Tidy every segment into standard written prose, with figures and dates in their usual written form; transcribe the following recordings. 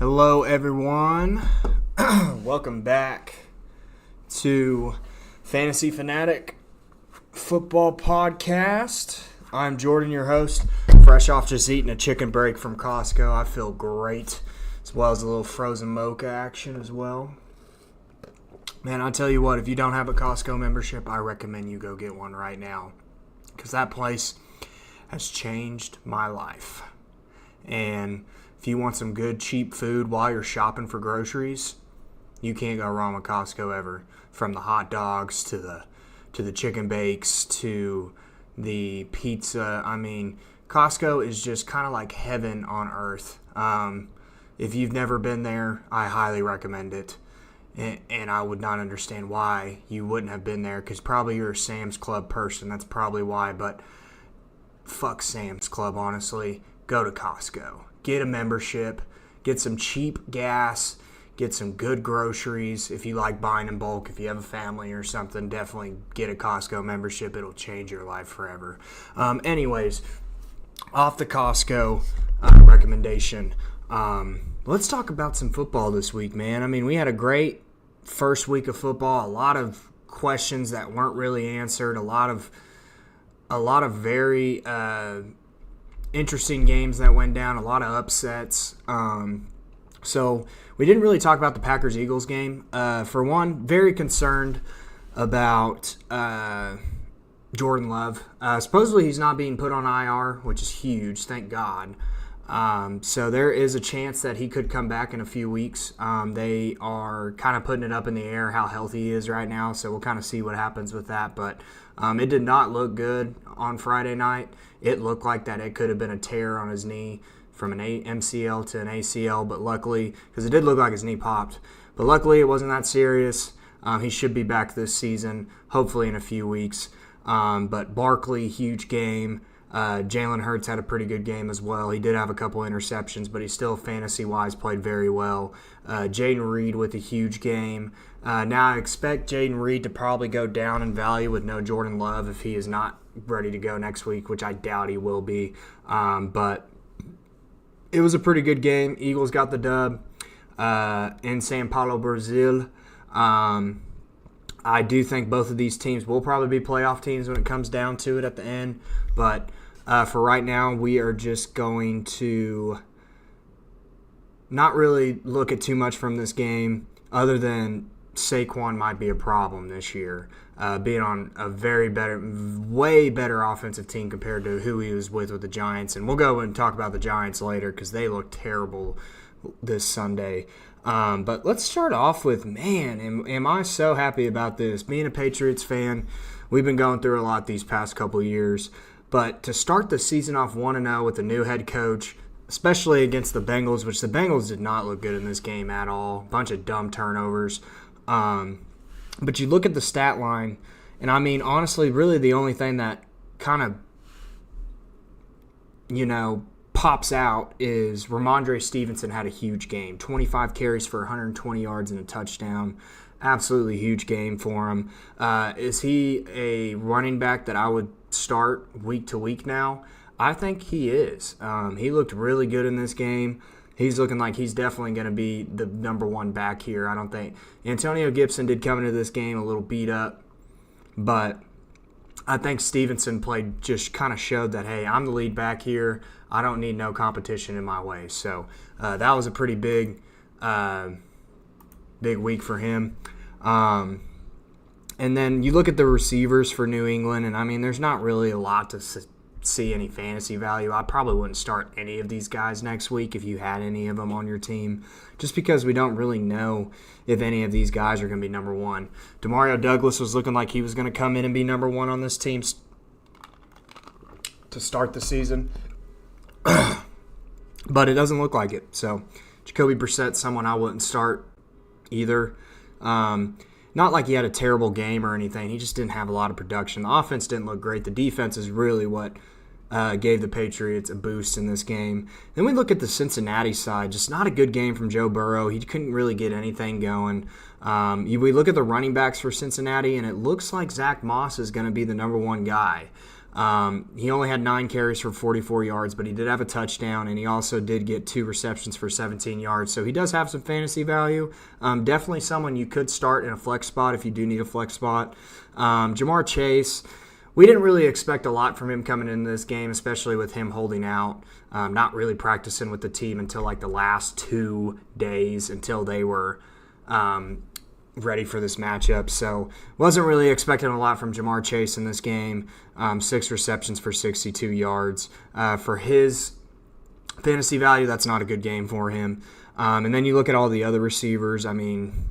Hello, everyone. Welcome back to Fantasy Fanatic Football Podcast. I'm Jordan, your host, fresh off just eating a chicken break from Costco. I feel great, as well as a little frozen mocha action as well. Man, I'll tell you what, if you don't have a Costco membership, I recommend you go get one right now, because that place has changed my life. And if you want some good, cheap food while you're shopping for groceries, you can't go wrong with Costco ever. From the hot dogs to the chicken bakes to the pizza. I mean, Costco is just kind of like heaven on earth. If you've never been there, I highly recommend it. And I would not understand why you wouldn't have been there, because probably you're a Sam's Club person. That's probably why. But fuck Sam's Club, honestly. Go to Costco. Get a membership. Get some cheap gas. Get some good groceries. If you like buying in bulk, if you have a family or something, definitely get a Costco membership. It'll change your life forever. Anyways, off the Costco recommendation, let's talk about some football this week, man. I mean, we had a great first week of football. A lot of questions that weren't really answered. A lot of very interesting games that went down. A lot of upsets. So we didn't really talk about the Packers-Eagles game. For one, very concerned about Jordan Love. Supposedly he's not being put on IR, which is huge, thank God. So there is a chance that he could come back in a few weeks. They are kind of putting it up in the air how healthy he is right now, so we'll kind of see what happens with that. But it did not look good on Friday night. It looked like that it could have been a tear on his knee from an MCL to an ACL, but luckily, because it did look like his knee popped, but luckily it wasn't that serious. He should be back this season, hopefully in a few weeks. But Barkley, huge game. Jalen Hurts had a pretty good game as well. He did have a couple interceptions, but he still, fantasy-wise, played very well. Jaden Reed with a huge game. Now I expect Jaden Reed to probably go down in value with no Jordan Love if he is not ready to go next week, which I doubt he will be. But it was a pretty good game. Eagles got the dub in São Paulo, Brazil. I do think both of these teams will probably be playoff teams when it comes down to it at the end. But for right now, we are just going to not really look at too much from this game, other than Saquon might be a problem this year, being on a way better offensive team compared to who he was with the Giants. And we'll go and talk about the Giants later because they look terrible this Sunday. But let's start off with, man, am I so happy about this. Being a Patriots fan, we've been going through a lot these past couple of years. But to start the season off 1-0 with a new head coach, especially against the Bengals, which the Bengals did not look good in this game at all. Bunch of dumb turnovers. But you look at the stat line, and I mean, honestly, really the only thing that kind of, pops out is Ramondre Stevenson had a huge game. 25 carries for 120 yards and a touchdown. Absolutely huge game for him. Is he a running back that I would start week to week now? I think he is. He looked really good in this game. He's looking like he's definitely going to be the number one back here. I don't think Antonio Gibson did come into this game a little beat up, but I think Stevenson just kind of showed that, hey, I'm the lead back here. I don't need no competition in my way. So that was a pretty big week for him. And then you look at the receivers for New England, and I mean, there's not really a lot to see any fantasy value. I probably wouldn't start any of these guys next week if you had any of them on your team, just because we don't really know if any of these guys are going to be number one. Demario Douglas was looking like he was going to come in and be number one on this team to start the season, but it doesn't look like it. So Jacoby Brissett's someone I wouldn't start either. Not like he had a terrible game or anything. He just didn't have a lot of production. The offense didn't look great. The defense is really what gave the Patriots a boost in this game. Then we look at the Cincinnati side. Just not a good game from Joe Burrow. He couldn't really get anything going. We look at the running backs for Cincinnati, and it looks like Zach Moss is going to be the number one guy. He only had 9 carries for 44 yards, but he did have a touchdown, and he also did get 2 receptions for 17 yards. So he does have some fantasy value. Definitely someone you could start in a flex spot if you do need a flex spot. Jamar Chase, we didn't really expect a lot from him coming into this game, especially with him holding out, not really practicing with the team until like the last 2 days until they were ready for this matchup. So wasn't really expecting a lot from Jamar Chase in this game. 6 receptions for 62 yards. For his fantasy value, that's not a good game for him. And then you look at all the other receivers. I mean,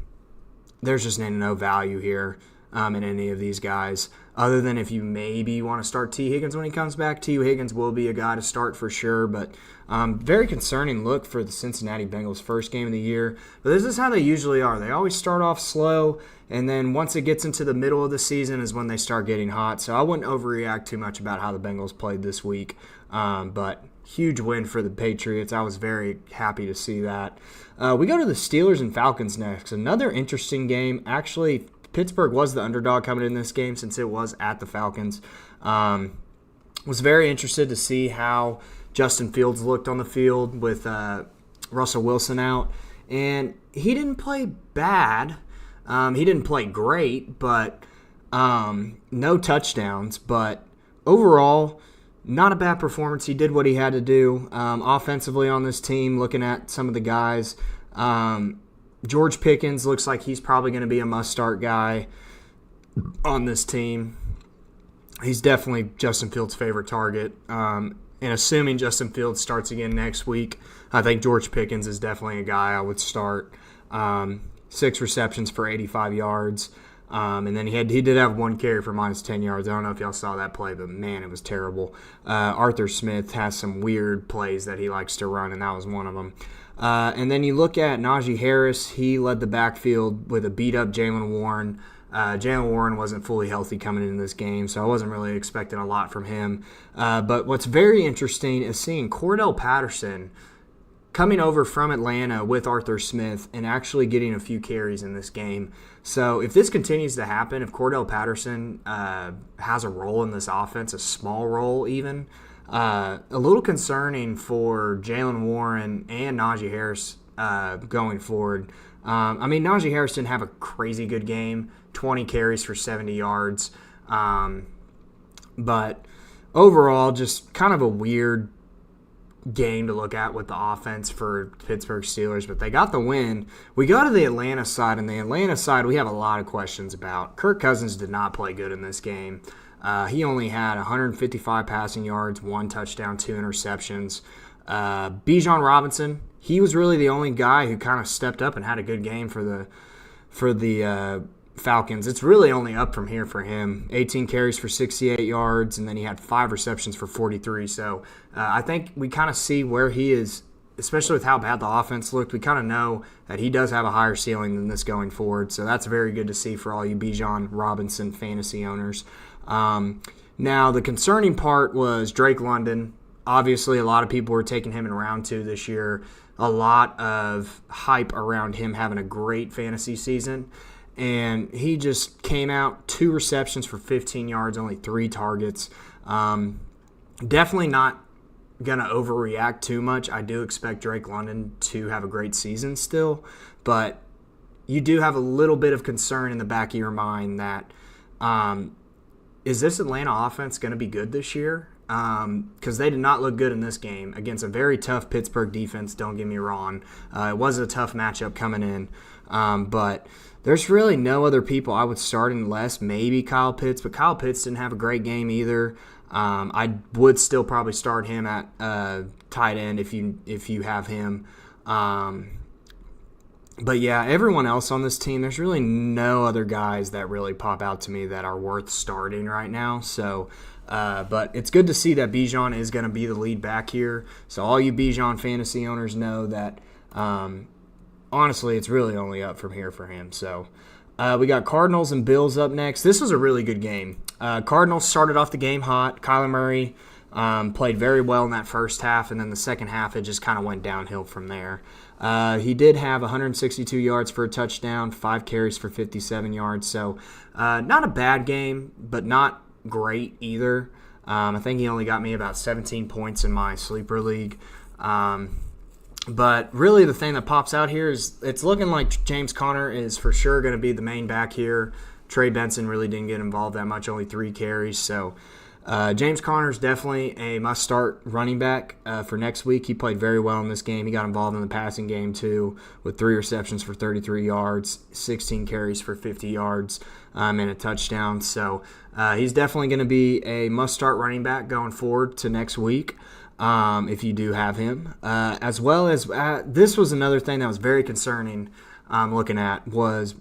there's just no value here in any of these guys, other than if you maybe want to start T. Higgins when he comes back. T. Higgins will be a guy to start for sure, but very concerning look for the Cincinnati Bengals' first game of the year. But this is how they usually are. They always start off slow, and then once it gets into the middle of the season is when they start getting hot. So I wouldn't overreact too much about how the Bengals played this week, but huge win for the Patriots. I was very happy to see that. We go to the Steelers and Falcons next. Another interesting game. Actually, Pittsburgh was the underdog coming in this game since it was at the Falcons. Was very interested to see how Justin Fields looked on the field with Russell Wilson out. And he didn't play bad. He didn't play great, but no touchdowns. But overall, not a bad performance. He did what he had to do. Offensively on this team, looking at some of the guys, George Pickens looks like he's probably going to be a must-start guy on this team. He's definitely Justin Fields' favorite target. And assuming Justin Fields starts again next week, I think George Pickens is definitely a guy I would start. 6 receptions for 85 yards. And then he did have 1 carry for minus 10 yards. I don't know if y'all saw that play, but man, it was terrible. Arthur Smith has some weird plays that he likes to run, and that was one of them. And then you look at Najee Harris. He led the backfield with a beat-up Jaylen Warren. Jaylen Warren wasn't fully healthy coming into this game, so I wasn't really expecting a lot from him. But what's very interesting is seeing Cordell Patterson coming over from Atlanta with Arthur Smith and actually getting a few carries in this game. So if this continues to happen, if Cordell Patterson has a role in this offense, a small role even, a little concerning for Jaylen Warren and Najee Harris going forward. I mean, Najee Harris didn't have a crazy good game, 20 carries for 70 yards. But overall, just kind of a weird game to look at with the offense for Pittsburgh Steelers, but they got the win. We go to the Atlanta side, and the Atlanta side we have a lot of questions about. Kirk Cousins did not play good in this game. He only had 155 passing yards, 1 touchdown, 2 interceptions. Bijan Robinson, he was really the only guy who kind of stepped up and had a good game for the Falcons. It's really only up from here for him. 18 carries for 68 yards, and then he had 5 receptions for 43. So I think we kind of see where he is, especially with how bad the offense looked. We kind of know that he does have a higher ceiling than this going forward. So that's very good to see for all you Bijan Robinson fantasy owners. Now, the concerning part was Drake London. Obviously, a lot of people were taking him in round 2 this year. A lot of hype around him having a great fantasy season. And he just came out 2 receptions for 15 yards, only 3 targets. Definitely not going to overreact too much. I do expect Drake London to have a great season still. But you do have a little bit of concern in the back of your mind that is this Atlanta offense going to be good this year? Because they did not look good in this game against a very tough Pittsburgh defense, don't get me wrong. It was a tough matchup coming in. But there's really no other people I would start unless maybe Kyle Pitts, but Kyle Pitts didn't have a great game either. I would still probably start him at tight end if you have him. But yeah, everyone else on this team, there's really no other guys that really pop out to me that are worth starting right now. So, but it's good to see that Bijan is going to be the lead back here. So all you Bijan fantasy owners know that honestly, it's really only up from here for him. So we got Cardinals and Bills up next. This was a really good game. Cardinals started off the game hot. Kyler Murray played very well in that first half, and then the second half it just kind of went downhill from there. He did have 162 yards for a touchdown, 5 carries for 57 yards. So not a bad game, but not great either. I think he only got me about 17 points in my sleeper league. But really the thing that pops out here is it's looking like James Conner is for sure going to be the main back here. Trey Benson really didn't get involved that much, only 3 carries. So James Conner is definitely a must-start running back for next week. He played very well in this game. He got involved in the passing game too with 3 receptions for 33 yards, 16 carries for 50 yards, and a touchdown. So he's definitely going to be a must-start running back going forward to next week. If you do have him, as well as this was another thing that was very concerning looking at was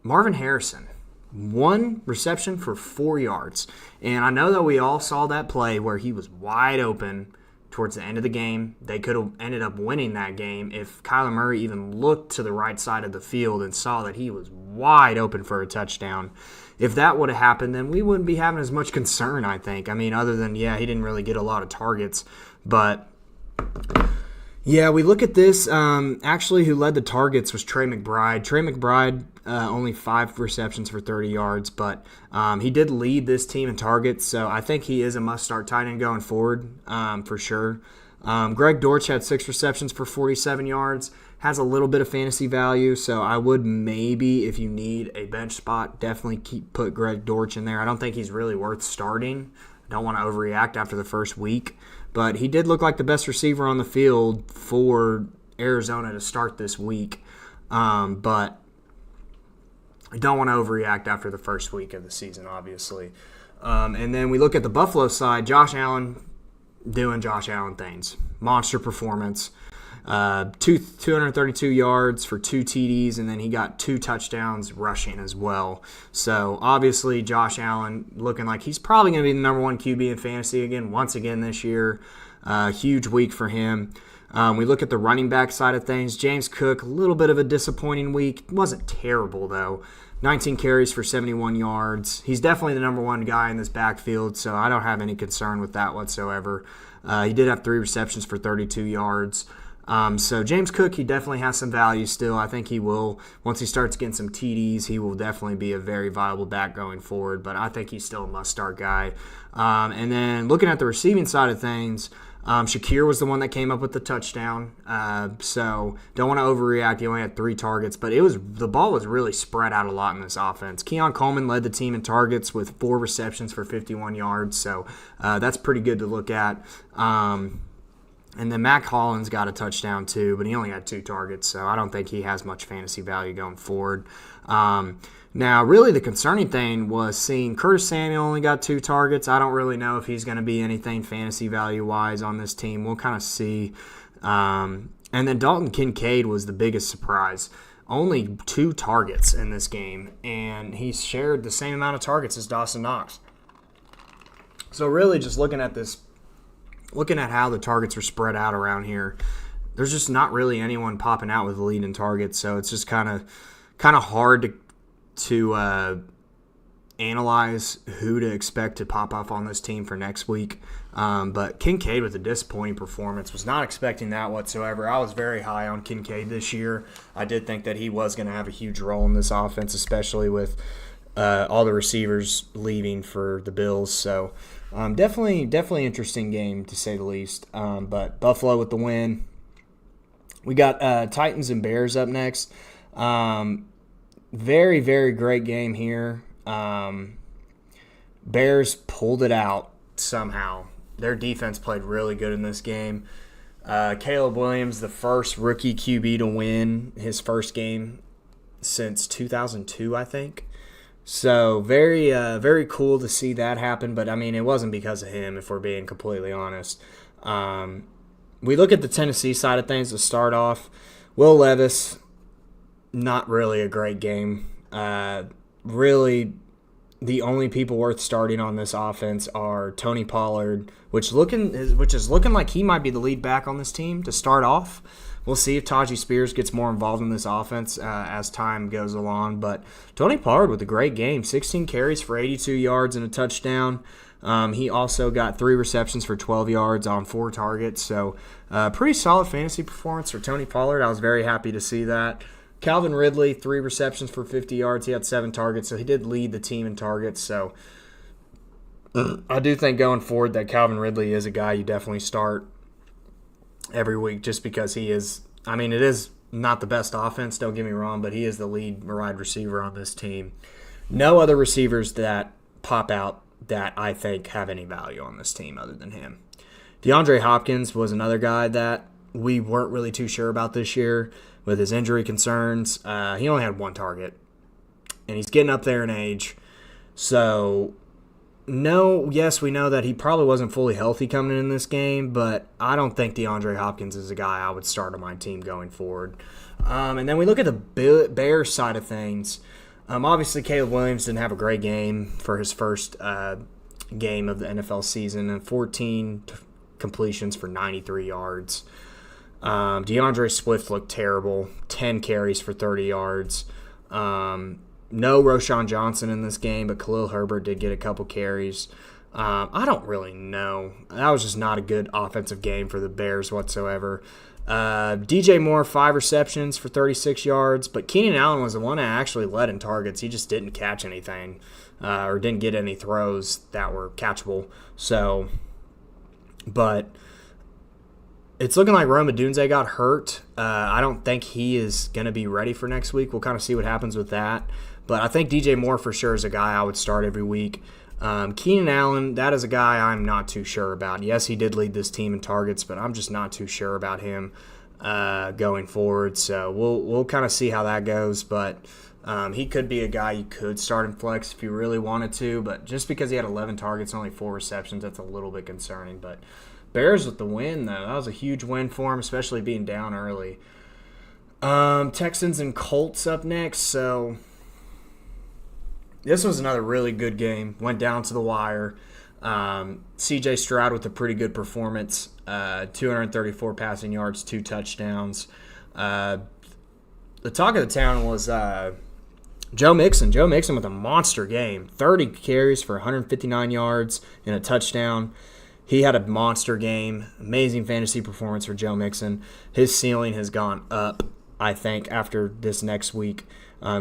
Marvin Harrison. 1 reception for 4 yards. And I know that we all saw that play where he was wide open towards the end of the game. They could have ended up winning that game if Kyler Murray even looked to the right side of the field and saw that he was wide open for a touchdown. If that would have happened, then we wouldn't be having as much concern, I think. I mean, other than, he didn't really get a lot of targets. But, we look at this. Actually, who led the targets was Trey McBride. Trey McBride, only 5 receptions for 30 yards. But he did lead this team in targets, so I think he is a must-start tight end going forward for sure. Greg Dortch had 6 receptions for 47 yards. Has a little bit of fantasy value, so I would maybe, if you need a bench spot, definitely put Greg Dortch in there. I don't think he's really worth starting. I don't want to overreact after the first week, but he did look like the best receiver on the field for Arizona to start this week. But I don't want to overreact after the first week of the season, obviously. And then we look at the Buffalo side. Josh Allen doing Josh Allen things. Monster performance. 232 yards for 2 TDs, and then he got 2 touchdowns rushing as well. So obviously Josh Allen looking like he's probably going to be the number 1 QB in fantasy once again this year. Huge week for him. We look at the running back side of things. James Cook, a little bit of a disappointing week. Wasn't terrible though. 19 carries for 71 yards. He's definitely the number 1 guy in this backfield, so I don't have any concern with that whatsoever. He did have 3 receptions for 32 yards. So James Cook, he definitely has some value still. I think he will, once he starts getting some TDs, he will definitely be a very viable back going forward. But I think he's still a must-start guy. And then looking at the receiving side of things, Shakir was the one that came up with the touchdown. So don't want to overreact. He only had 3 targets, but the ball was really spread out a lot in this offense. Keon Coleman led the team in targets with 4 receptions for 51 yards. So that's pretty good to look at. And then Mac Hollins got a touchdown too, but he only had 2 targets, so I don't think he has much fantasy value going forward. Now, really the concerning thing was seeing Curtis Samuel only got 2 targets. I don't really know if he's going to be anything fantasy value-wise on this team. We'll kind of see. And then Dalton Kincaid was the biggest surprise. Only 2 targets in this game, and he shared the same amount of targets as Dawson Knox. So really just looking at how the targets were spread out around here, there's just not really anyone popping out with the lead in targets. So it's just kind of hard to analyze who to expect to pop up on this team for next week. But Kincaid with a disappointing performance. Was not expecting that whatsoever. I was very high on Kincaid this year. I did think that he was going to have a huge role in this offense, especially with all the receivers leaving for the Bills. So definitely interesting game to say the least. But Buffalo with the win. We got Titans and Bears up next. Very, very great game here. Bears pulled it out somehow. Their defense played really good in this game. Caleb Williams, the first rookie QB to win his first game since 2002, I think. So very, very cool to see that happen. But, I mean, it wasn't because of him, if we're being completely honest. We look at the Tennessee side of things to start off. Will Levis, not really a great game. Really, the only people worth starting on this offense are Tony Pollard, which is looking like he might be the lead back on this team to start off. We'll see if Tajee Spears gets more involved in this offense as time goes along. But Tony Pollard with a great game, 16 carries for 82 yards and a touchdown. He also got 3 receptions for 12 yards on 4 targets. So pretty solid fantasy performance for Tony Pollard. I was very happy to see that. Calvin Ridley, 3 receptions for 50 yards. He had 7 targets, so he did lead the team in targets. So I do think going forward that Calvin Ridley is a guy you definitely start every week just because he is – I mean, it is not the best offense, don't get me wrong, but he is the lead wide receiver on this team. No other receivers that pop out that I think have any value on this team other than him. DeAndre Hopkins was another guy that we weren't really too sure about this year with his injury concerns. He only had one target, and he's getting up there in age. So, no, yes, we know that he probably wasn't fully healthy coming in this game, but I don't think DeAndre Hopkins is a guy I would start on my team going forward. And then we look at the Bears side of things. Obviously, Caleb Williams didn't have a great game for his first game of the NFL season, and 14 completions for 93 yards. DeAndre Swift looked terrible, 10 carries for 30 yards. No Roschon Johnson in this game, but Khalil Herbert did get a couple carries. I don't really know. That was just not a good offensive game for the Bears whatsoever. DJ Moore, 5 receptions for 36 yards, but Keenan Allen was the one that actually led in targets. He just didn't catch anything or didn't get any throws that were catchable. So, but it's looking like Rome Odunze got hurt. I don't think he is going to be ready for next week. We'll kind of see what happens with that. But I think DJ Moore for sure is a guy I would start every week. Keenan Allen, that is a guy I'm not too sure about. Yes, he did lead this team in targets, but I'm just not too sure about him going forward. So we'll kind of see how that goes. But he could be a guy you could start in flex if you really wanted to. But just because he had 11 targets and only 4 receptions, that's a little bit concerning. But Bears with the win, though. That was a huge win for him, especially being down early. Texans and Colts up next. So this was another really good game. Went down to the wire. C.J. Stroud with a pretty good performance. 234 passing yards, 2 touchdowns. The talk of the town was Joe Mixon. Joe Mixon with a monster game. 30 carries for 159 yards and a touchdown. He had a monster game. Amazing fantasy performance for Joe Mixon. His ceiling has gone up, I think, after this next week.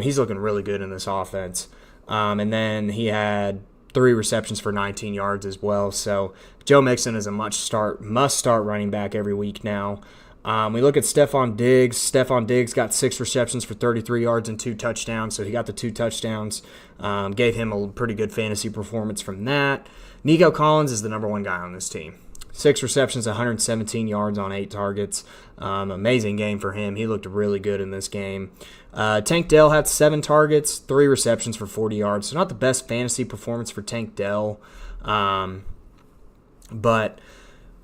He's looking really good in this offense. And then he had 3 receptions for 19 yards as well. So Joe Mixon is a must-start running back every week now. We look at Stephon Diggs. Stephon Diggs got 6 receptions for 33 yards and 2 touchdowns. So he got the 2 touchdowns. Gave him a pretty good fantasy performance from that. Nico Collins is the number 1 guy on this team. 6 receptions, 117 yards on 8 targets. Amazing game for him. He looked really good in this game. Tank Dell had 7 targets, 3 receptions for 40 yards. So not the best fantasy performance for Tank Dell. But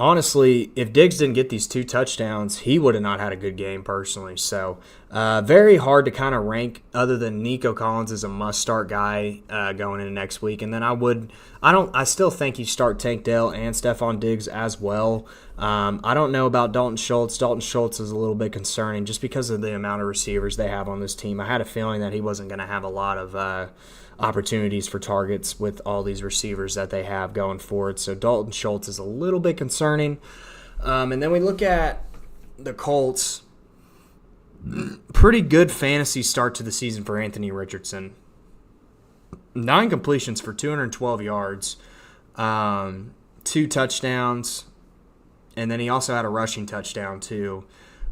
honestly, if Diggs didn't get these 2 touchdowns, he would have not had a good game personally. So very hard to kind of rank other than Nico Collins is a must-start guy going into next week. And then I still think you start Tank Dell and Stephon Diggs as well. I don't know about Dalton Schultz. Dalton Schultz is a little bit concerning just because of the amount of receivers they have on this team. I had a feeling that he wasn't going to have a lot of opportunities for targets with all these receivers that they have going forward. So Dalton Schultz is a little bit concerning. And then we look at the Colts. Pretty good fantasy start to the season for Anthony Richardson. 9 completions for 212 yards, 2 touchdowns, and then he also had a rushing touchdown too.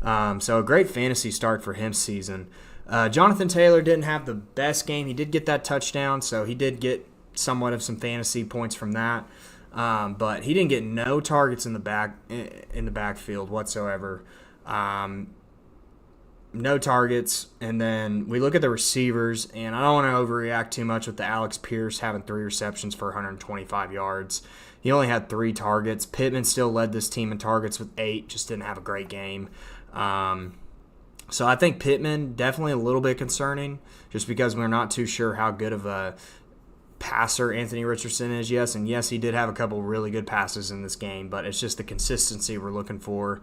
So a great fantasy start for him season. Jonathan Taylor didn't have the best game. He did get that touchdown, so he did get somewhat of some fantasy points from that. But he didn't get no targets in the backfield whatsoever. No targets. And then we look at the receivers, and I don't want to overreact too much with the Alex Pierce having 3 receptions for 125 yards. He only had 3 targets. Pittman still led this team in targets with 8, just didn't have a great game. So I think Pittman, definitely a little bit concerning just because we're not too sure how good of a passer Anthony Richardson is. Yes, he did have a couple really good passes in this game, but it's just the consistency we're looking for.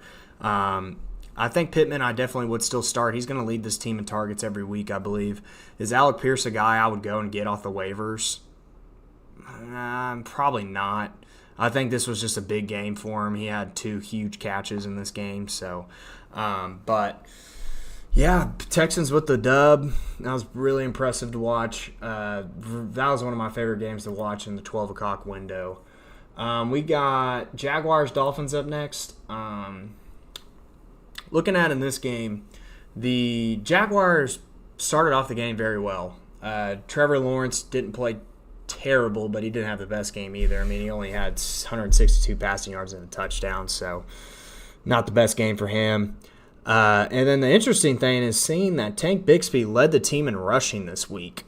I think Pittman I definitely would still start. He's going to lead this team in targets every week, I believe. Is Alec Pierce a guy I would go and get off the waivers? Probably not. I think this was just a big game for him. He had 2 huge catches in this game. So, but Yeah, Texans with the dub. That was really impressive to watch. That was one of my favorite games to watch in the 12 o'clock window. We got Jaguars-Dolphins up next. Looking at in this game, the Jaguars started off the game very well. Trevor Lawrence didn't play terrible, but he didn't have the best game either. I mean, he only had 162 passing yards and a touchdown, so not the best game for him. And then the interesting thing is seeing that Tank Bixby led the team in rushing this week.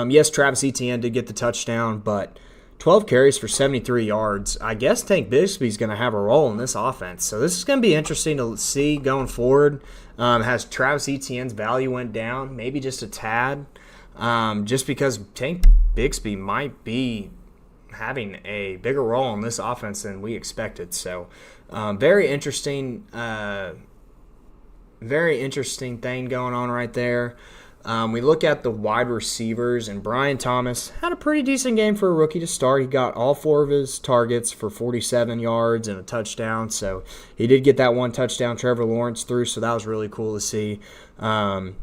Yes, Travis Etienne did get the touchdown, but 12 carries for 73 yards. I guess Tank Bixby's going to have a role in this offense. So this is going to be interesting to see going forward. Has Travis Etienne's value went down? Maybe just a tad. Just because Tank Bixby might be having a bigger role in this offense than we expected. So very interesting thing going on right there. We look at the wide receivers, and Brian Thomas had a pretty decent game for a rookie to start. He got all 4 of his targets for 47 yards and a touchdown, so he did get that one touchdown Trevor Lawrence threw, so that was really cool to see. I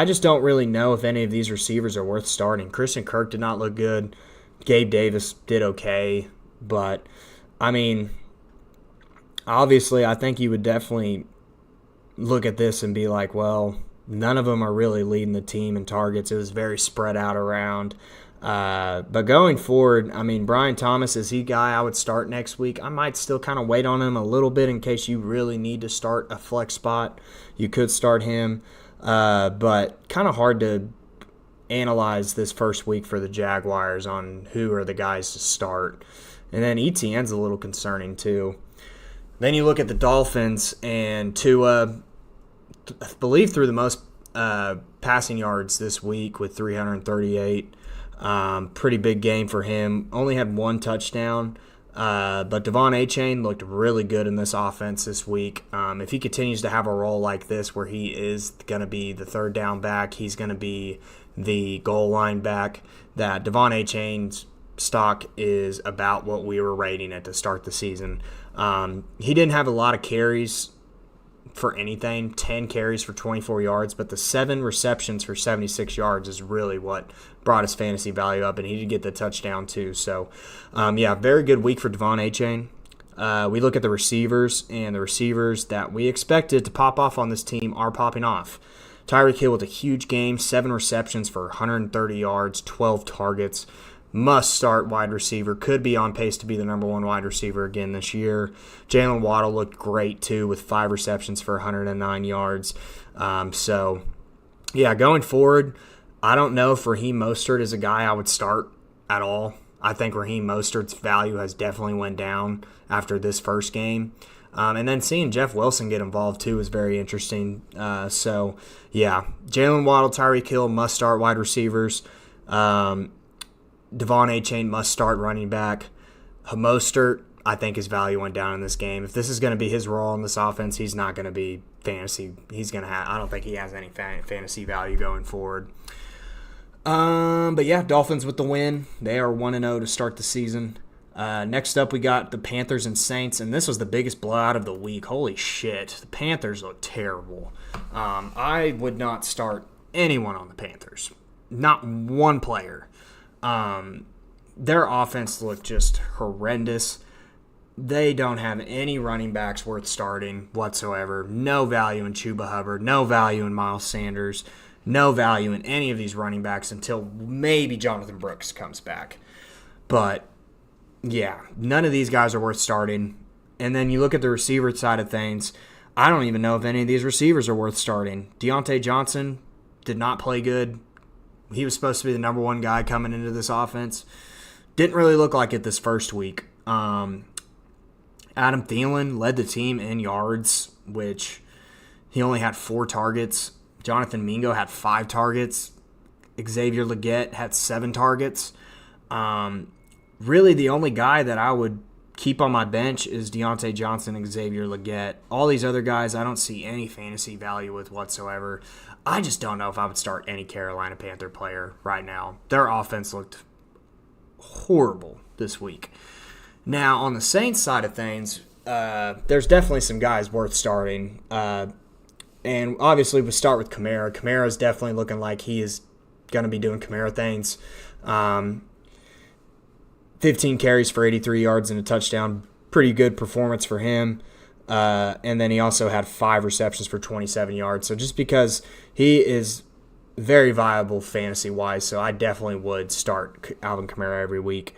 just don't really know if any of these receivers are worth starting. Christian Kirk did not look good. Gabe Davis did okay, but, I mean, obviously I think you would definitely look at this and be like, well, none of them are really leading the team in targets. It was very spread out around. But going forward, I mean, Brian Thomas, is he a guy I would start next week? I might still kind of wait on him a little bit in case you really need to start a flex spot. You could start him. But kind of hard to analyze this first week for the Jaguars on who are the guys to start. And then Etienne's a little concerning too. Then you look at the Dolphins, and Tua, I believe, threw the most passing yards this week with 338. Pretty big game for him. Only had 1 touchdown. But Devon Achane looked really good in this offense this week. If he continues to have a role like this where he is going to be the third down back, he's going to be the goal line back, that Devon Achane's stock is about what we were rating it to start the season. He didn't have a lot of carries for anything, 10 carries for 24 yards, but the 7 receptions for 76 yards is really what brought his fantasy value up, and he did get the touchdown too. So, very good week for Devon Achane. We look at the receivers, and the receivers that we expected to pop off on this team are popping off. Tyreek Hill with a huge game, 7 receptions for 130 yards, 12 targets. Must-start wide receiver, could be on pace to be the number 1 wide receiver again this year. Jalen Waddle looked great, too, with 5 receptions for 109 yards. Going forward, I don't know if Raheem Mostert is a guy I would start at all. I think Raheem Mostert's value has definitely went down after this first game. And then seeing Jeff Wilson get involved, too, is very interesting. Jalen Waddle, Tyreek Hill, must-start wide receivers. Devon Achane must start running back. Mostert, I think his value went down in this game. If this is going to be his role in this offense, he's not going to be fantasy. I don't think he has any fantasy value going forward. Dolphins with the win. They are 1-0 to start the season. Next up, we got the Panthers and Saints, and this was the biggest blowout of the week. Holy shit. The Panthers look terrible. I would not start anyone on the Panthers. Not one player. Their offense looked just horrendous. They don't have any running backs worth starting whatsoever. No value in Chuba Hubbard. No value in Miles Sanders. No value in any of these running backs until maybe Jonathan Brooks comes back. But, yeah, none of these guys are worth starting. And then you look at the receiver side of things. I don't even know if any of these receivers are worth starting. Deontay Johnson did not play good. He was supposed to be the number 1 guy coming into this offense. Didn't really look like it this first week. Adam Thielen led the team in yards, which he only had 4 targets. Jonathan Mingo had 5 targets. Xavier Legette had 7 targets. Really the only guy that I would keep on my bench is Deontay Johnson and Xavier Legette. All these other guys I don't see any fantasy value with whatsoever. I just don't know if I would start any Carolina Panther player right now. Their offense looked horrible this week. Now, on the Saints side of things, there's definitely some guys worth starting. And obviously, we start with Kamara. Kamara is definitely looking like he is going to be doing Kamara things. 15 carries for 83 yards and a touchdown. Pretty good performance for him. And then he also had 5 receptions for 27 yards. So just because he is very viable fantasy-wise, so I definitely would start Alvin Kamara every week.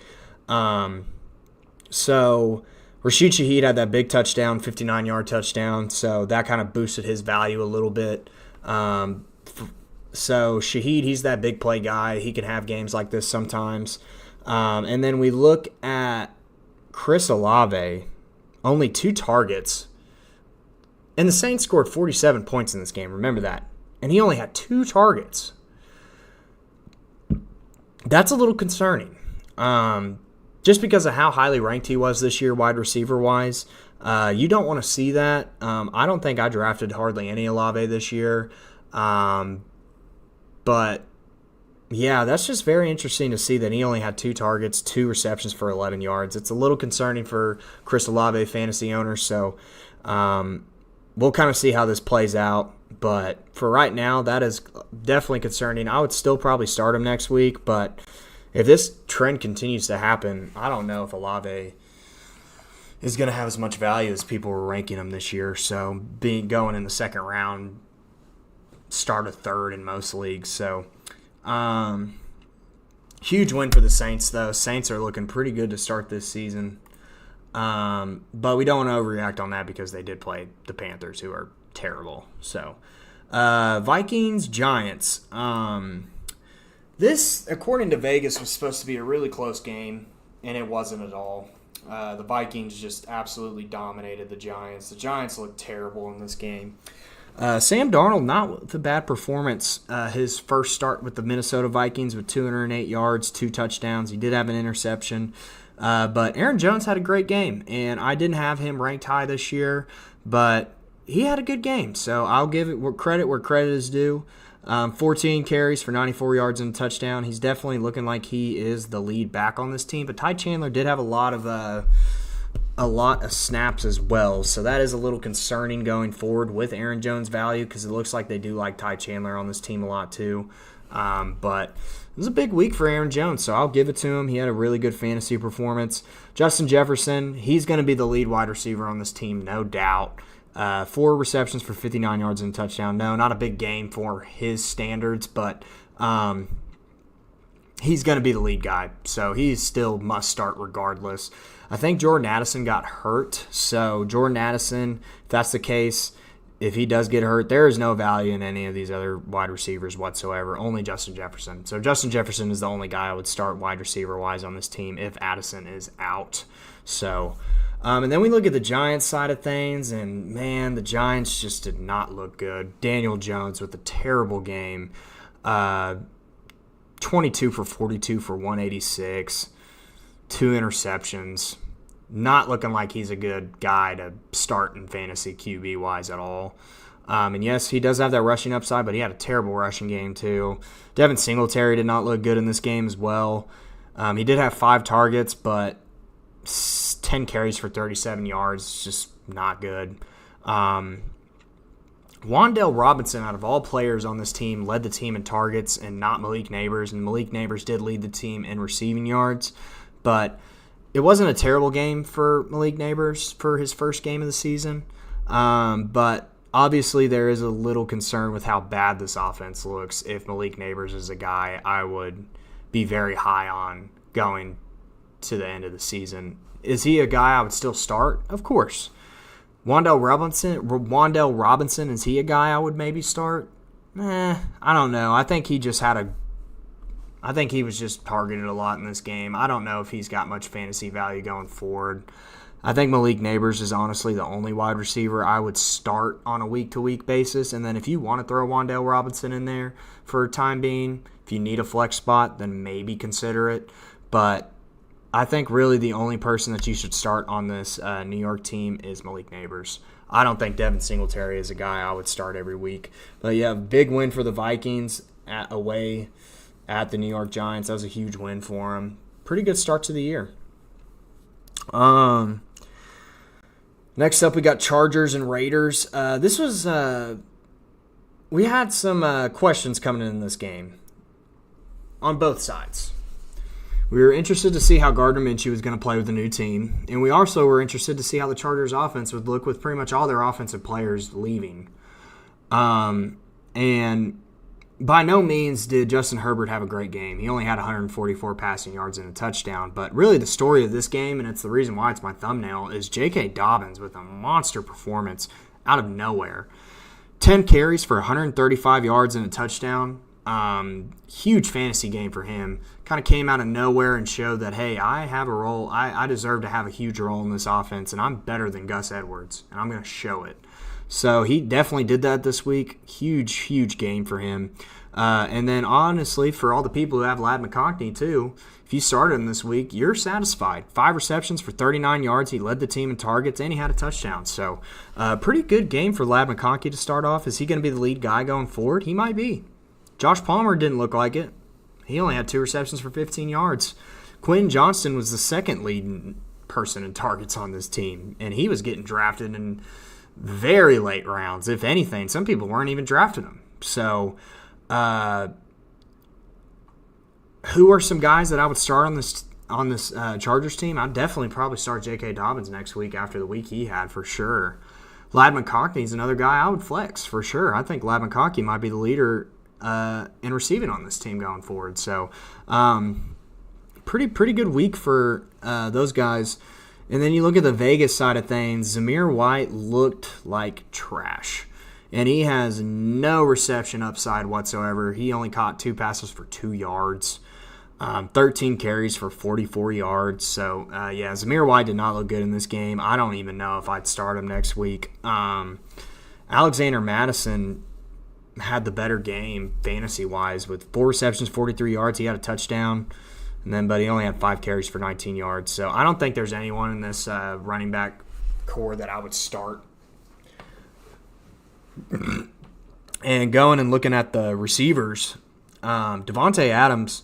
So Rashid Shaheed had that big touchdown, 59-yard touchdown, so that kind of boosted his value a little bit. So Shaheed, he's that big play guy. He can have games like this sometimes. And then we look at Chris Olave, only 2 targets. And the Saints scored 47 points in this game, remember that. And he only had 2 targets. That's a little concerning. Just because of how highly ranked he was this year, wide receiver-wise. You don't want to see that. I don't think I drafted hardly any Olave this year. But, yeah, that's just very interesting to see that he only had 2 targets, 2 receptions for 11 yards. It's a little concerning for Chris Olave fantasy owners, so we'll kind of see how this plays out. But for right now, that is definitely concerning. I would still probably start him next week, but if this trend continues to happen, I don't know if Olave is going to have as much value as people were ranking him this year. So going in the second round, start a third in most leagues. So huge win for the Saints, though. Saints are looking pretty good to start this season. But we don't want to overreact on that because they did play the Panthers, who are terrible. So Vikings, Giants. This, according to Vegas, was supposed to be a really close game, and it wasn't at all. The Vikings just absolutely dominated the Giants. The Giants looked terrible in this game. Sam Darnold, not with a bad performance. His first start with the Minnesota Vikings with 208 yards, 2 touchdowns. He did have an interception. But Aaron Jones had a great game, and I didn't have him ranked high this year, but he had a good game. So I'll give it credit where credit is due. 14 carries for 94 yards and a touchdown. He's definitely looking like he is the lead back on this team. But Ty Chandler did have a lot of snaps as well. So that is a little concerning going forward with Aaron Jones' value because it looks like they do like Ty Chandler on this team a lot too. But it was a big week for Aaron Jones, so I'll give it to him. He had a really good fantasy performance. Justin Jefferson, he's going to be the lead wide receiver on this team, no doubt. 4 receptions for 59 yards and a touchdown. No, not a big game for his standards, but he's going to be the lead guy, so he still must start regardless. I think Jordan Addison got hurt, so Jordan Addison, if that's the case, if he does get hurt, there is no value in any of these other wide receivers whatsoever, only Justin Jefferson. So Justin Jefferson is the only guy I would start wide receiver-wise on this team if Addison is out. So, and then we look at the Giants side of things, and, man, the Giants just did not look good. Daniel Jones with a terrible game. 22 for 42 for 186, 2 interceptions. Not looking like he's a good guy to start in fantasy QB-wise at all. And yes, he does have that rushing upside, but he had a terrible rushing game too. Devin Singletary did not look good in this game as well. He did have 5 targets, but 10 carries for 37 yards, just not good. Wan'Dale Robinson, out of all players on this team, led the team in targets and not Malik Neighbors. And Malik Neighbors did lead the team in receiving yards, but it wasn't a terrible game for Malik Neighbors for his first game of the season. But obviously there is a little concern with how bad this offense looks. If Malik Neighbors is a guy I would be very high on going to the end of the season. Is he a guy I would still start? Of course. Wan'Dale Robinson, is he a guy I would maybe start? I don't know. I think he was just targeted a lot in this game. I don't know if he's got much fantasy value going forward. I think Malik Neighbors is honestly the only wide receiver I would start on a week-to-week basis. And then if you want to throw Wan'Dale Robinson in there for a time being, if you need a flex spot, then maybe consider it. But I think really the only person that you should start on this New York team is Malik Neighbors. I don't think Devin Singletary is a guy I would start every week. But yeah, big win for the Vikings away at the New York Giants. That was a huge win for them. Pretty good start to the year. Next up, we got Chargers and Raiders. This was we had some questions coming in this game on both sides. We were interested to see how Gardner Minshew was going to play with the new team, and we also were interested to see how the Chargers' offense would look with pretty much all their offensive players leaving. And by no means did Justin Herbert have a great game. He only had 144 passing yards and a touchdown. But really the story of this game, and it's the reason why it's my thumbnail, is J.K. Dobbins with a monster performance out of nowhere. 10 carries for 135 yards and a touchdown. Huge fantasy game for him. Kind of came out of nowhere and showed that, hey, I have a role. I deserve to have a huge role in this offense, and I'm better than Gus Edwards, and I'm going to show it. So he definitely did that this week. Huge game for him. And then, honestly, for all the people who have Ladd McConkey, too, if you started him this week, you're satisfied. 5 receptions for 39 yards. He led the team in targets, and he had a touchdown. So, pretty good game for Ladd McConkey to start off. Is he going to be the lead guy going forward? He might be. Josh Palmer didn't look like it. He only had 2 receptions for 15 yards. Quinn Johnston was the second leading person in targets on this team, and he was getting drafted in very late rounds. If anything, some people weren't even drafting him. So, who are some guys that I would start on this Chargers team? I'd definitely probably start J.K. Dobbins next week after the week he had for sure. Ladd McConkey is another guy I would flex for sure. I think Ladd McConkey might be the leader in receiving on this team going forward. So, pretty good week for those guys. And then you look at the Vegas side of things, Zamir White looked like trash. And he has no reception upside whatsoever. He only caught 2 passes for 2 yards, 13 carries for 44 yards. So, Zamir White did not look good in this game. I don't even know if I'd start him next week. Alexander Madison had the better game fantasy-wise with 4 receptions, 43 yards. He had a touchdown. But he only had 5 carries for 19 yards. So I don't think there's anyone in this running back core that I would start. And going and looking at the receivers, Devontae Adams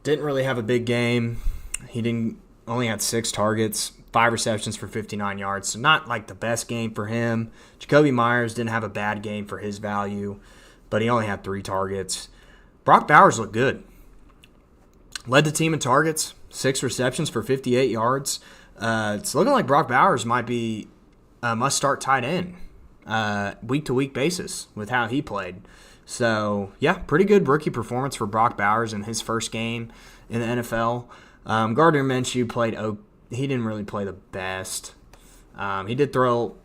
didn't really have a big game. He only had 6 targets, 5 receptions for 59 yards. So not like the best game for him. Jacoby Myers didn't have a bad game for his value, but he only had 3 targets. Brock Bowers looked good. Led the team in targets, 6 receptions for 58 yards. It's looking like Brock Bowers might be a must-start tight end week-to-week basis with how he played. So, pretty good rookie performance for Brock Bowers in his first game in the NFL. Gardner Minshew he didn't really play the best. He did throw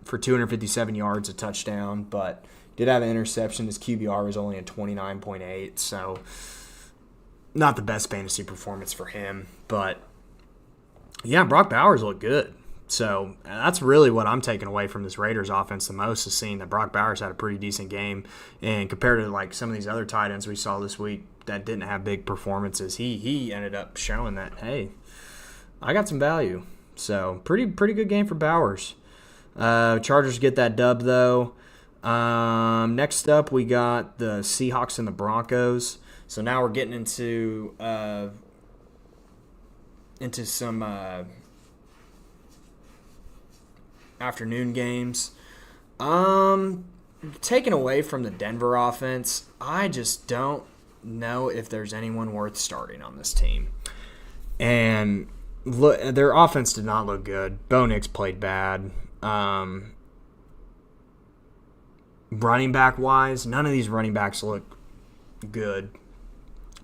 for 257 yards, a touchdown, but did have an interception. His QBR was only at 29.8, so not the best fantasy performance for him, but Brock Bowers looked good. So that's really what I'm taking away from this Raiders offense the most, is seeing that Brock Bowers had a pretty decent game, and compared to like some of these other tight ends we saw this week that didn't have big performances, he ended up showing that, hey, I got some value. So pretty good game for Bowers. Chargers get that dub though. Next up we got the Seahawks and the Broncos. So now we're getting into some afternoon games. Taken away from the Denver offense, I just don't know if there's anyone worth starting on this team. And look, their offense did not look good. Bo Nix played bad. Running back wise, none of these running backs look good.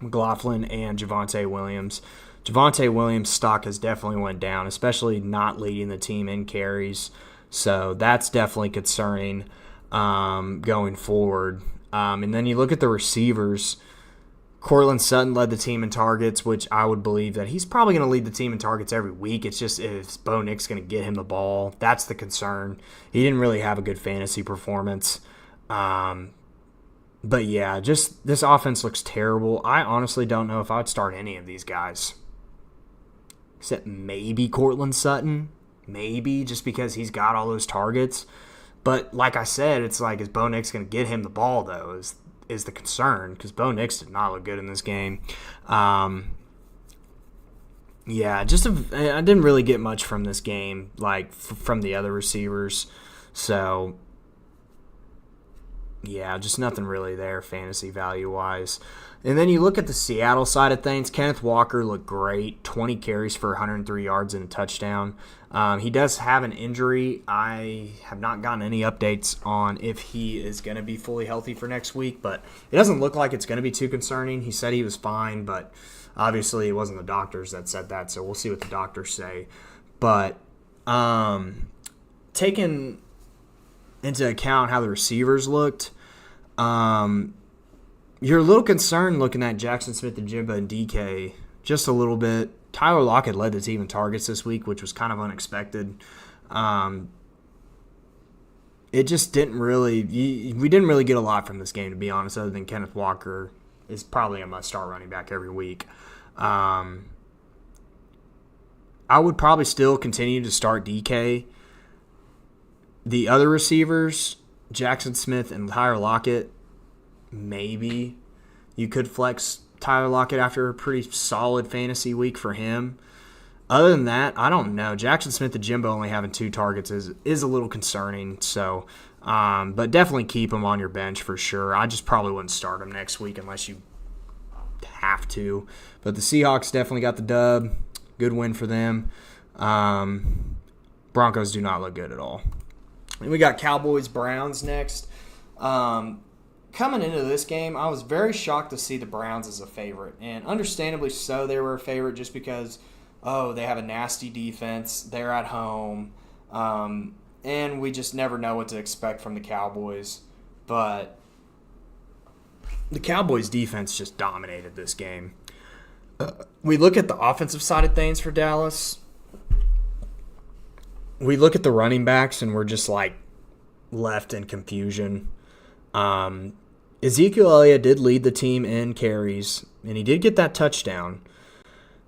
McLaughlin and Javonte Williams. Javonte Williams' stock has definitely went down, especially not leading the team in carries. So that's definitely concerning going forward. And then you look at the receivers. Cortland Sutton led the team in targets, which I would believe that he's probably going to lead the team in targets every week. It's just, is Bo Nix going to get him the ball? That's the concern. He didn't really have a good fantasy performance. But just this offense looks terrible. I honestly don't know if I'd start any of these guys. Except maybe Cortland Sutton. Maybe, just because he's got all those targets. But like I said, it's like, is Bo Nix going to get him the ball, though, is the concern. Because Bo Nix did not look good in this game. I didn't really get much from this game, like from the other receivers. So Yeah, just nothing really there fantasy value-wise. And then you look at the Seattle side of things. Kenneth Walker looked great, 20 carries for 103 yards and a touchdown. He does have an injury. I have not gotten any updates on if he is going to be fully healthy for next week, but it doesn't look like it's going to be too concerning. He said he was fine, but obviously it wasn't the doctors that said that, so we'll see what the doctors say. But taking into account how the receivers looked, you're a little concerned looking at Jackson Smith-Njigba and DK just a little bit. Tyler Lockett led the team in targets this week, which was kind of unexpected. It just didn't really – we didn't really get a lot from this game, to be honest, other than Kenneth Walker is probably a must-start running back every week. I would probably still continue to start DK. The other receivers, Jackson Smith and Tyler Lockett, maybe you could flex Tyler Lockett after a pretty solid fantasy week for him. Other than that, I don't know. Jackson Smith-Njigba only having 2 targets is a little concerning. So, but definitely keep him on your bench for sure. I just probably wouldn't start him next week unless you have to. But the Seahawks definitely got the dub. Good win for them. Broncos do not look good at all. And we got Cowboys-Browns next. Coming into this game, I was very shocked to see the Browns as a favorite. And understandably so, they were a favorite just because, they have a nasty defense. They're at home. And we just never know what to expect from the Cowboys. But the Cowboys' defense just dominated this game. We look at the offensive side of things for Dallas. We look at the running backs, and we're just left in confusion. Ezekiel Elliott did lead the team in carries, and he did get that touchdown.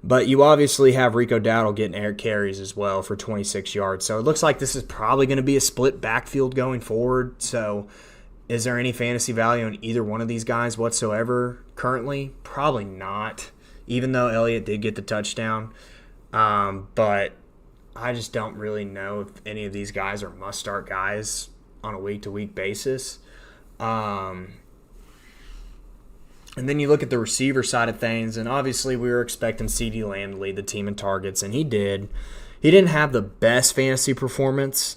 But you obviously have Rico Dowdle getting air carries as well for 26 yards. So it looks like this is probably going to be a split backfield going forward. So is there any fantasy value in either one of these guys whatsoever currently? Probably not, even though Elliott did get the touchdown. But I just don't really know if any of these guys are must-start guys on a week-to-week basis. And then you look at the receiver side of things, and obviously we were expecting CeeDee Lamb to lead the team in targets, and he did. He didn't have the best fantasy performance,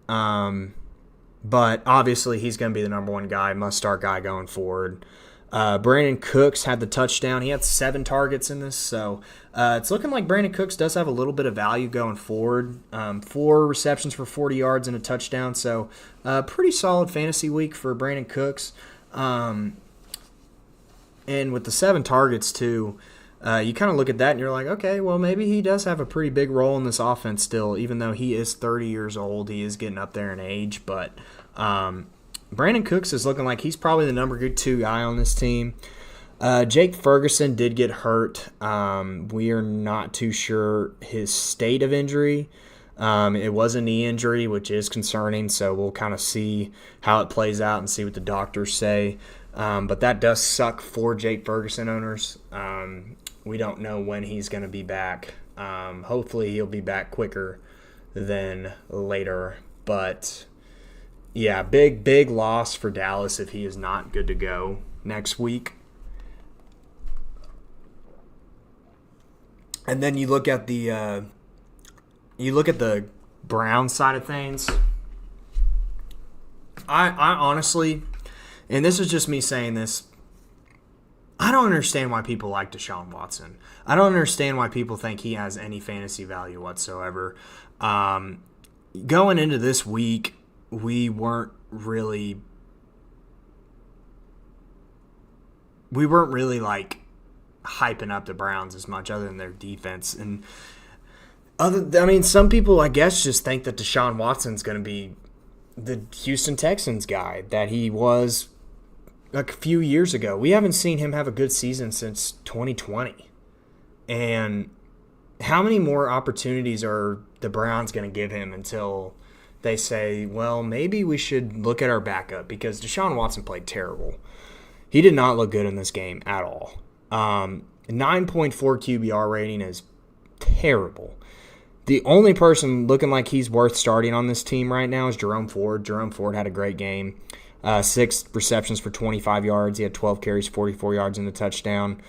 but obviously he's going to be the number one guy, must-start guy going forward. Brandon Cooks had the touchdown. He had 7 targets in this, so it's looking like Brandon Cooks does have a little bit of value going forward. 4 receptions for 40 yards and a touchdown, so pretty solid fantasy week for Brandon Cooks. And with the 7 targets, too, you kind of look at that and you're like, okay, well, maybe he does have a pretty big role in this offense still, even though he is 30 years old. He is getting up there in age. But Brandon Cooks is looking like he's probably the number 2 guy on this team. Jake Ferguson did get hurt. We are not too sure his state of injury. It was a knee injury, which is concerning, so we'll kind of see how it plays out and see what the doctors say. But that does suck for Jake Ferguson owners. We don't know when he's going to be back. Hopefully he'll be back quicker than later. But, yeah, big loss for Dallas if he is not good to go next week. And then you look at the Browns side of things. I honestly, and this is just me saying this, I don't understand why people like Deshaun Watson. I don't understand why people think he has any fantasy value whatsoever. Going into this week, we weren't really like hyping up the Browns as much, other than their defense. And some people, I guess, just think that Deshaun Watson's going to be the Houston Texans guy that he was a few years ago. We haven't seen him have a good season since 2020. And how many more opportunities are the Browns going to give him until they say, well, maybe we should look at our backup? Because Deshaun Watson played terrible. He did not look good in this game at all. 9.4 QBR rating is terrible. The only person looking like he's worth starting on this team right now is Jerome Ford. Jerome Ford had a great game. 6 receptions for 25 yards. He had 12 carries, 44 yards and a touchdown.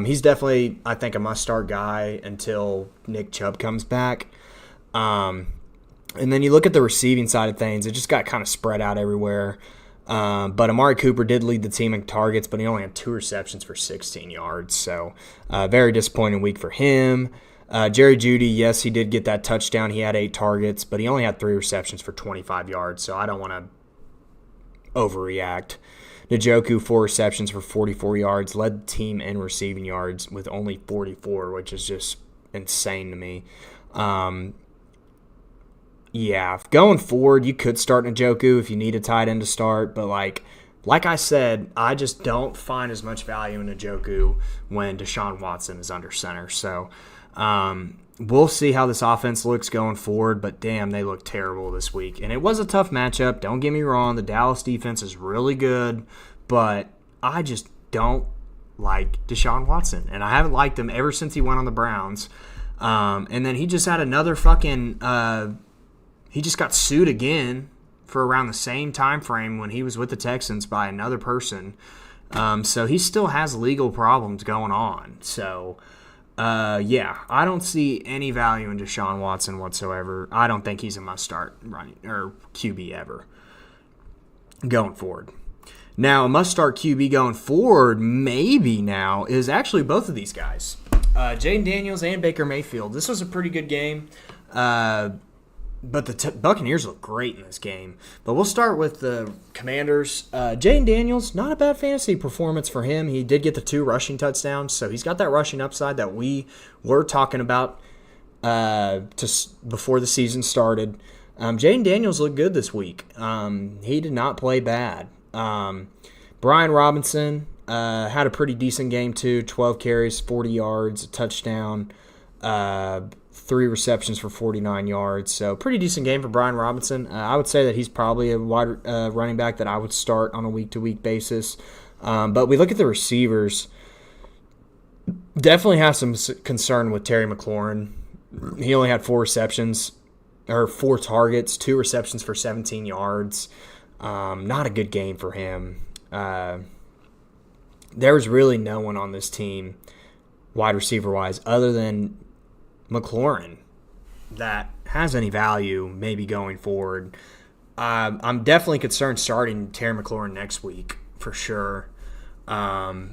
He's definitely, I think, a must-start guy until Nick Chubb comes back. And then you look at the receiving side of things, it just got kind of spread out everywhere. But Amari Cooper did lead the team in targets, but he only had 2 receptions for 16 yards. So very disappointing week for him. Jerry Jeudy, yes, he did get that touchdown. He had 8 targets, but he only had 3 receptions for 25 yards. So I don't want to overreact. Njoku, 4 receptions for 44 yards, led the team in receiving yards with only 44, which is just insane to me. Yeah, going forward, you could start Njoku if you need a tight end to start, but like I said, I just don't find as much value in Njoku when Deshaun Watson is under center. So we'll see how this offense looks going forward, but damn, they look terrible this week. And it was a tough matchup, don't get me wrong. The Dallas defense is really good, but I just don't like Deshaun Watson. And I haven't liked him ever since he went on the Browns. And then he just had another fucking he just got sued again for around the same time frame when he was with the Texans by another person. So he still has legal problems going on. So, yeah, I don't see any value in Deshaun Watson whatsoever. I don't think he's a must-start running or QB ever going forward. Now, a must-start QB going forward maybe now is actually both of these guys, Jaden Daniels and Baker Mayfield. This was a pretty good game. But the Buccaneers look great in this game. But we'll start with the Commanders. Jaden Daniels, not a bad fantasy performance for him. He did get the 2 rushing touchdowns, so he's got that rushing upside that we were talking about before the season started. Jaden Daniels looked good this week. He did not play bad. Brian Robinson had a pretty decent game too. 12 carries, 40 yards, a touchdown. 3 receptions for 49 yards. So pretty decent game for Brian Robinson. I would say that he's probably a wide running back that I would start on a week-to-week basis. But we look at the receivers. Definitely have some concern with Terry McLaurin. He only had 4 receptions, or 4 targets, 2 receptions for 17 yards. Not a good game for him. There's really no one on this team, wide receiver-wise, other than McLaurin that has any value maybe going forward. I'm definitely concerned starting Terry McLaurin next week for sure. But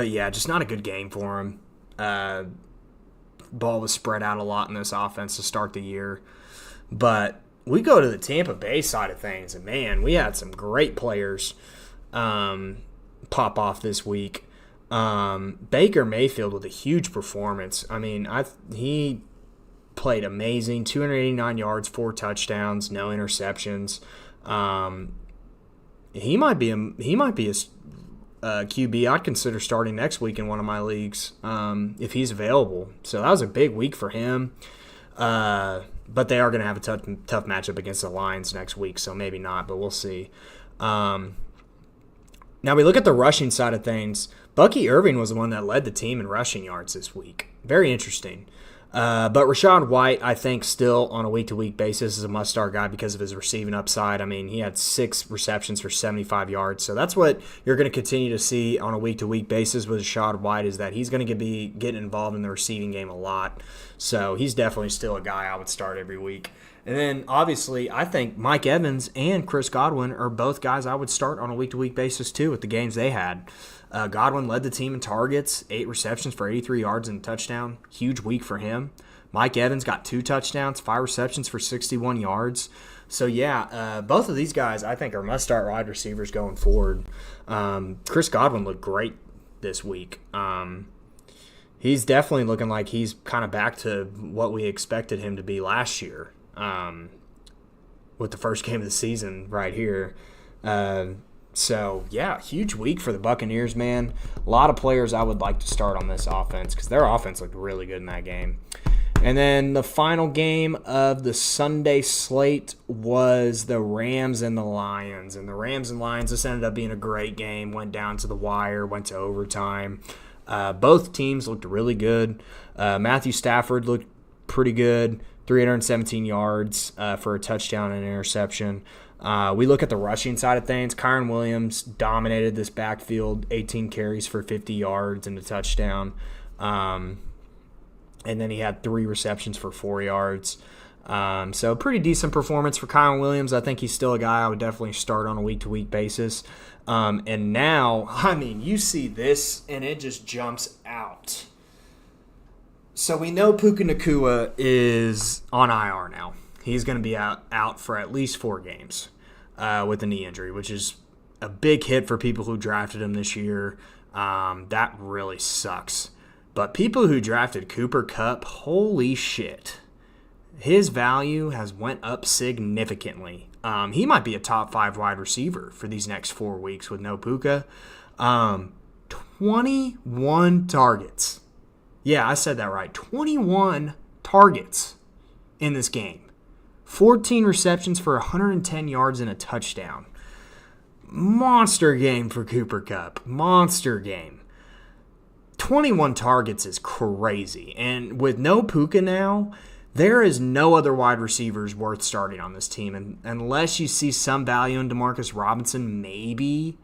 yeah, just not a good game for him. Ball was spread out a lot in this offense to start the year. But we go to the Tampa Bay side of things, and man, we had some great players pop off this week. Baker Mayfield with a huge performance. I mean, he played amazing. 289 yards, 4 touchdowns, no interceptions. He might be a QB I'd consider starting next week in one of my leagues if he's available. So that was a big week for him. But they are going to have a tough matchup against the Lions next week, so maybe not, but we'll see. Now we look at the rushing side of things. Bucky Irving was the one that led the team in rushing yards this week. Very interesting. But Rachaad White, I think, still on a week-to-week basis is a must-start guy because of his receiving upside. I mean, he had 6 receptions for 75 yards. So that's what you're going to continue to see on a week-to-week basis with Rachaad White, is that he's going to be getting involved in the receiving game a lot. So he's definitely still a guy I would start every week. And then, obviously, I think Mike Evans and Chris Godwin are both guys I would start on a week-to-week basis, too, with the games they had. Godwin led the team in targets, 8 receptions for 83 yards and a touchdown. Huge week for him. Mike Evans got 2 touchdowns, 5 receptions for 61 yards. So, yeah, both of these guys I think are must-start wide receivers going forward. Chris Godwin looked great this week. He's definitely looking like he's kind of back to what we expected him to be last year. With the first game of the season right here. So, yeah, huge week for the Buccaneers, man. A lot of players I would like to start on this offense because their offense looked really good in that game. And then the final game of the Sunday slate was the Rams and the Lions. And the Rams and Lions, this ended up being a great game. Went down to the wire, went to overtime. Both teams looked really good. Matthew Stafford looked pretty good. 317 yards for a touchdown and an interception. We look at the rushing side of things. Kyron Williams dominated this backfield, 18 carries for 50 yards and a touchdown. And then he had 3 receptions for 4 yards. So pretty decent performance for Kyron Williams. I think he's still a guy I would definitely start on a week-to-week basis. And now, I mean, you see this, and it just jumps out. So we know Puka Nacua is on IR now. He's going to be out for at least 4 games with a knee injury, which is a big hit for people who drafted him this year. That really sucks. But people who drafted Cooper Kupp, holy shit. His value has went up significantly. He might be a top 5 wide receiver for these next 4 weeks with no Puka. 21 targets. Yeah, I said that right. 21 targets in this game. 14 receptions for 110 yards and a touchdown. Monster game for Cooper Kupp. Monster game. 21 targets is crazy. And with no Puka now, there is no other wide receivers worth starting on this team. And unless you see some value in Demarcus Robinson, maybe.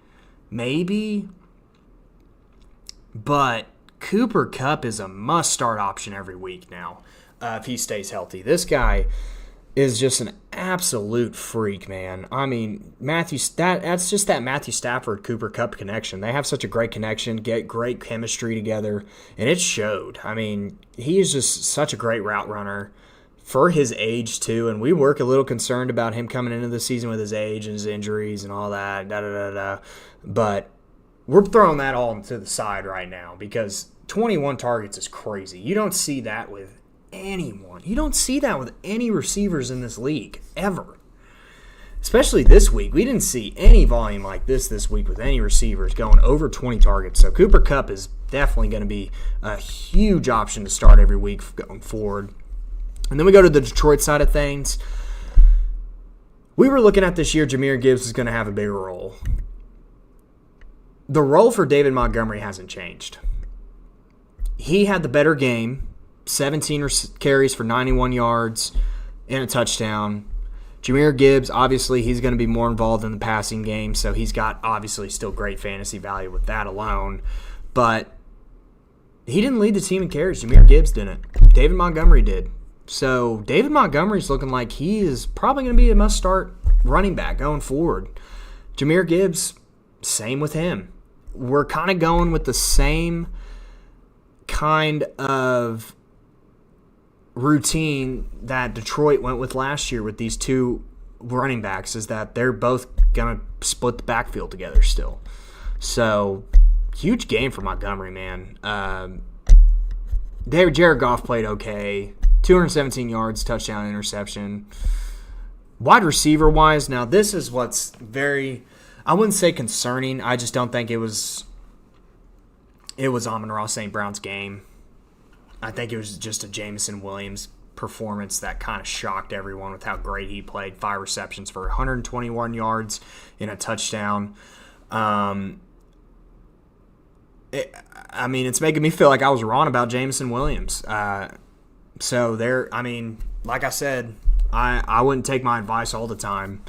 But Cooper Kupp is a must-start option every week now if he stays healthy. This guy is just an absolute freak, man. I mean, that's just that Matthew Stafford-Cooper Kupp connection. They have such a great connection, get great chemistry together, and it showed. I mean, he is just such a great route runner for his age, too, and we were a little concerned about him coming into the season with his age and his injuries and all that, but we're throwing that all to the side right now because 21 targets is crazy. You don't see that with anyone. You don't see that with any receivers in this league, ever. Especially this week. We didn't see any volume like this week with any receivers going over 20 targets. So Cooper Kupp is definitely going to be a huge option to start every week going forward. And then we go to the Detroit side of things. We were looking at this year, Jahmyr Gibbs is going to have a bigger role. The role for David Montgomery hasn't changed. He had the better game. 17 carries for 91 yards and a touchdown. Jahmyr Gibbs, obviously, he's going to be more involved in the passing game, so he's got obviously still great fantasy value with that alone. But he didn't lead the team in carries. Jahmyr Gibbs didn't. David Montgomery did. So David Montgomery's looking like he is probably going to be a must-start running back going forward. Jahmyr Gibbs, same with him. We're kind of going with the same kind of routine that Detroit went with last year with these 2 running backs, is that they're both going to split the backfield together still. So, huge game for Montgomery, man. Jared Goff played okay. 217 yards, touchdown, interception. Wide receiver-wise, now this is what's very, I wouldn't say concerning. I just don't think it was Amon-Ra St. Brown's game. I think it was just a Jameson Williams performance that kind of shocked everyone with how great he played. 5 receptions for 121 yards and a touchdown. It's making me feel like I was wrong about Jameson Williams. So like I said, I wouldn't take my advice all the time.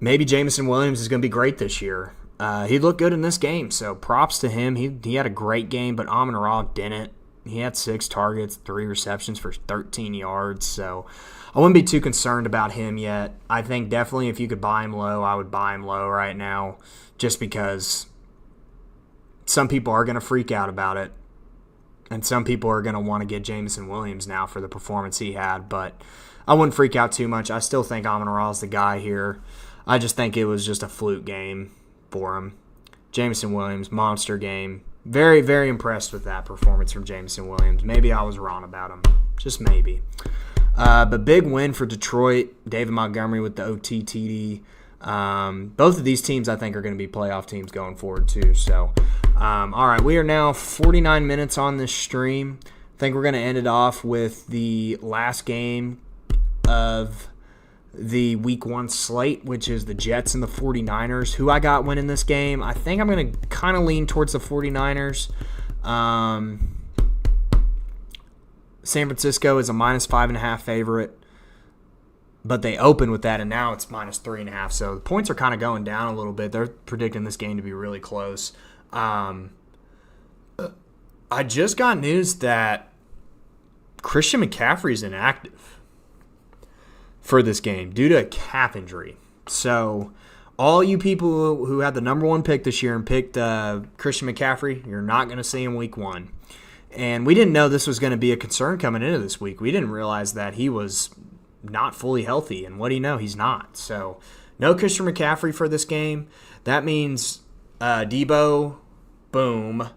Maybe Jameson Williams is going to be great this year. He looked good in this game, so props to him. He had a great game, but Amon-Ra didn't. He had 6 targets, 3 receptions for 13 yards, so I wouldn't be too concerned about him yet. I think definitely if you could buy him low, I would buy him low right now just because some people are going to freak out about it, and some people are going to want to get Jameson Williams now for the performance he had, but I wouldn't freak out too much. I still think Amon-Ra is the guy here. I just think it was just a fluke game for him. Jameson Williams, monster game. Very, very impressed with that performance from Jameson Williams. Maybe I was wrong about him. Just maybe. But big win for Detroit. David Montgomery with the OTTD. Both of these teams, I think, are going to be playoff teams going forward, too. So, all right, we are now 49 minutes on this stream. I think we're going to end it off with the last game of the Week 1 slate, which is the Jets and the 49ers. Who I got winning this game? I think I'm going to kind of lean towards the 49ers. San Francisco is a -5.5 favorite. But they opened with that, and now it's -3.5. So the points are kind of going down a little bit. They're predicting this game to be really close. I just got news that Christian McCaffrey is inactive for this game due to a calf injury. So all you people who had the number 1 pick this year and picked Christian McCaffrey, you're not going to see him week 1. And we didn't know this was going to be a concern coming into this week. We didn't realize that he was not fully healthy, and what do you know, he's not. So no Christian McCaffrey for this game. That means Debo, boom,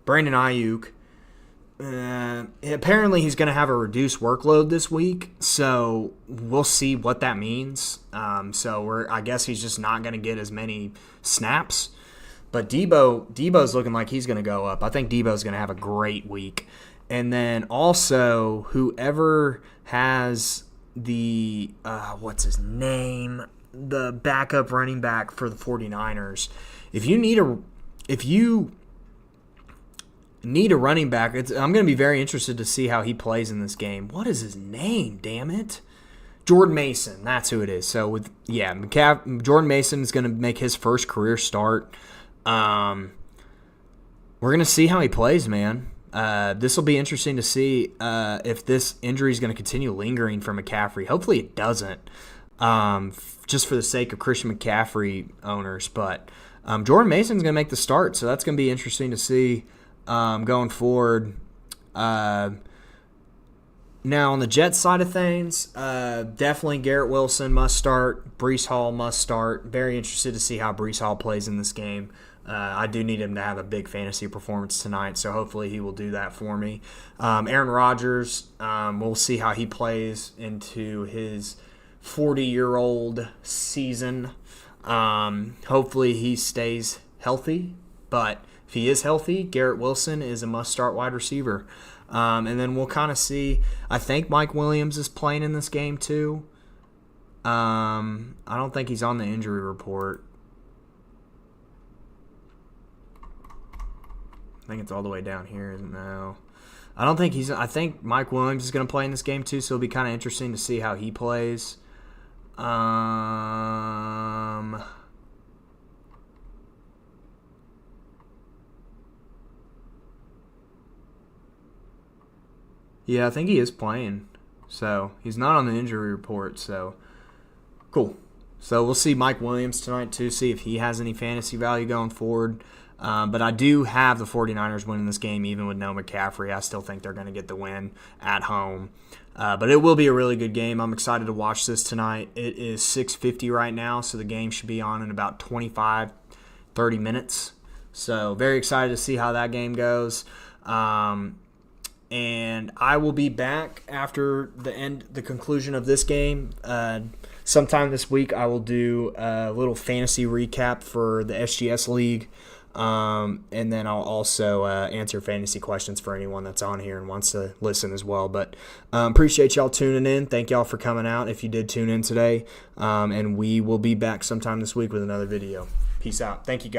Brandon Ayuk. Apparently he's going to have a reduced workload this week, so we'll see what that means. I guess he's just not going to get as many snaps. But Debo's looking like he's going to go up. I think Debo's going to have a great week. And then also whoever has the what's his name, the backup running back for the 49ers, if you need a running back, I'm going to be very interested to see how he plays in this game. What is his name? Damn it. Jordan Mason. That's who it is. So, Jordan Mason is going to make his first career start. We're going to see how he plays, man. This will be interesting to see if this injury is going to continue lingering for McCaffrey. Hopefully it doesn't, just for the sake of Christian McCaffrey owners. But Jordan Mason's going to make the start, so that's going to be interesting to see going forward. Now, on the Jets side of things, definitely Garrett Wilson must start. Breece Hall must start. Very interested to see how Breece Hall plays in this game. I do need him to have a big fantasy performance tonight, so hopefully he will do that for me. Aaron Rodgers, we'll see how he plays into his 40-year-old season. Hopefully he stays healthy, but if he is healthy, Garrett Wilson is a must-start wide receiver. And then we'll kind of see. I think Mike Williams is playing in this game too. I don't think he's on the injury report. I think it's all the way down here, isn't it? No. I think Mike Williams is going to play in this game too, so it'll be kind of interesting to see how he plays. Yeah, I think he is playing. So he's not on the injury report. So cool. So we'll see Mike Williams tonight too, see if he has any fantasy value going forward. But I do have the 49ers winning this game even with no McCaffrey. I still think they're going to get the win at home. But it will be a really good game. I'm excited to watch this tonight. It is 6:50 right now, so the game should be on in about 25, 30 minutes. So very excited to see how that game goes. And I will be back after the conclusion of this game. Sometime this week I will do a little fantasy recap for the SGS League. And then I'll also answer fantasy questions for anyone that's on here and wants to listen as well. But appreciate y'all tuning in. Thank y'all for coming out if you did tune in today. And we will be back sometime this week with another video. Peace out. Thank you, guys.